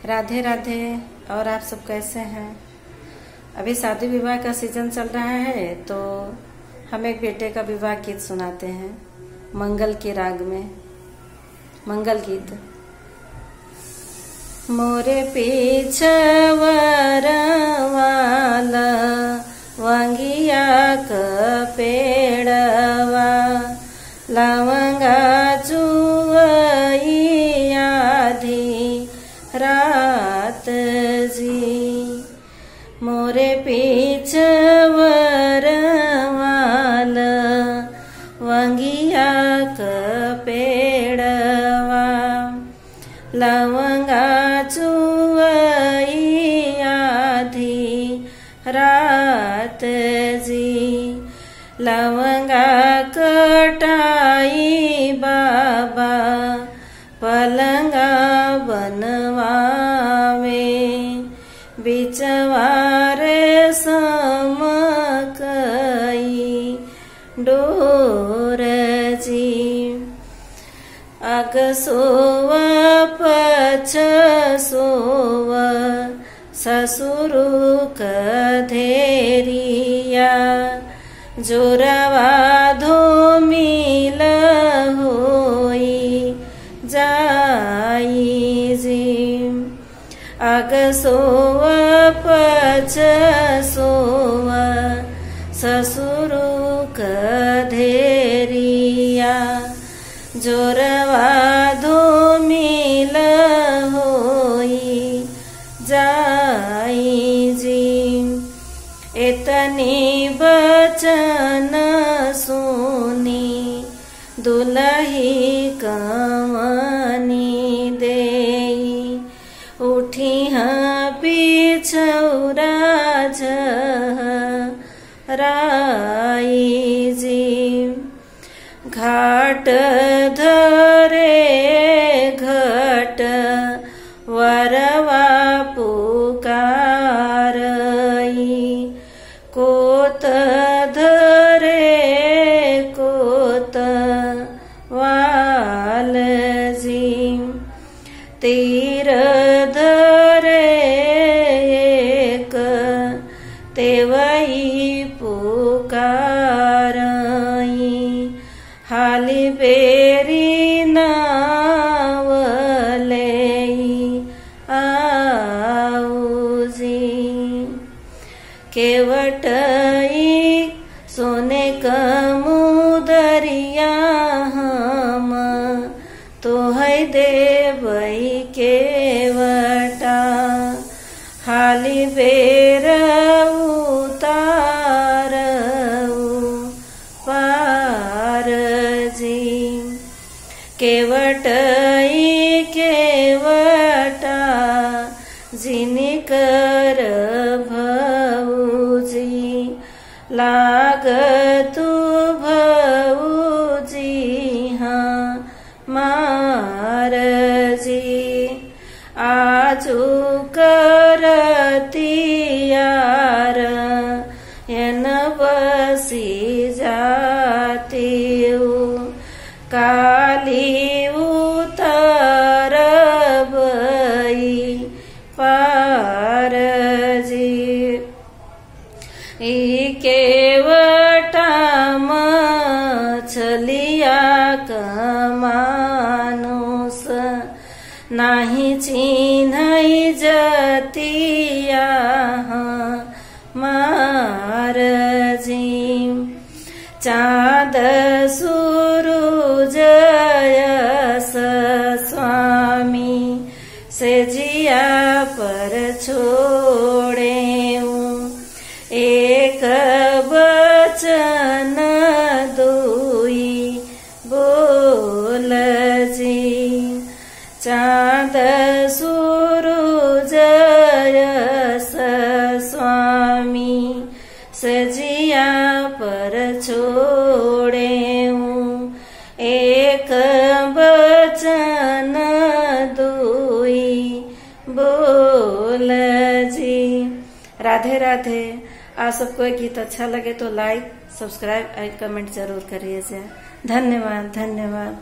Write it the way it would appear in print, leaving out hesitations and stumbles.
राधे राधे। और आप सब कैसे हैं? अभी शादी विवाह का सीजन चल रहा है, तो हम एक बेटे का विवाह गीत सुनाते हैं मंगल के राग में। मंगल गीत। मोरे पेछवर वाला वंगिया क पेड़वा लवंगा चुवई आधी रात जी। मोरे पेछवर वाला वंगिया क पेड़वा लवंगा चुवई आधी रात जी। लवंगा कटाई बाबा पलंगा बनवावे बिचवारे समकई डोर जी। अग सोव पछ सोव ससुरु कधेरिया जोरवा धोमिल होई जाई जी। अग सोव पछ सोव ससुरु कधेरिया जोरवा धोमिल होई जाई जी। एतनी बचन सुनी दुलही कवनी देई उठी पिछौरा झराई जी। घाट धरे घट वरवा पुकारई कोत धरे कोत वाल जी। तीर धरे एक तेवई पुकारई हाली बेरी नावले आऊजी। केवटई सोने कमुदरिया हम तो है देवई केवटा हाली बेर उतारऊ पार जी। केवटई केवटा जिनकर भौजी लागतु भौजी हाँ मार जी। आजू करतियार एन बसी जाती काली उतरबई पार जी। केवटा मछलिया कमानुस नाही चिन्हई जतिया मार जी। चाँद सूरुज यस स्वामी से जिया पर छोड़े एक बचन दुई बोल जी। चाँद सूरुज यस स्वामी सजिया पर छोड़े एक बचन दुई बोल जी। राधे राधे। आप सबको ये गीत अच्छा लगे तो लाइक सब्सक्राइब और कमेंट जरूर करिएगा। धन्यवाद धन्यवाद।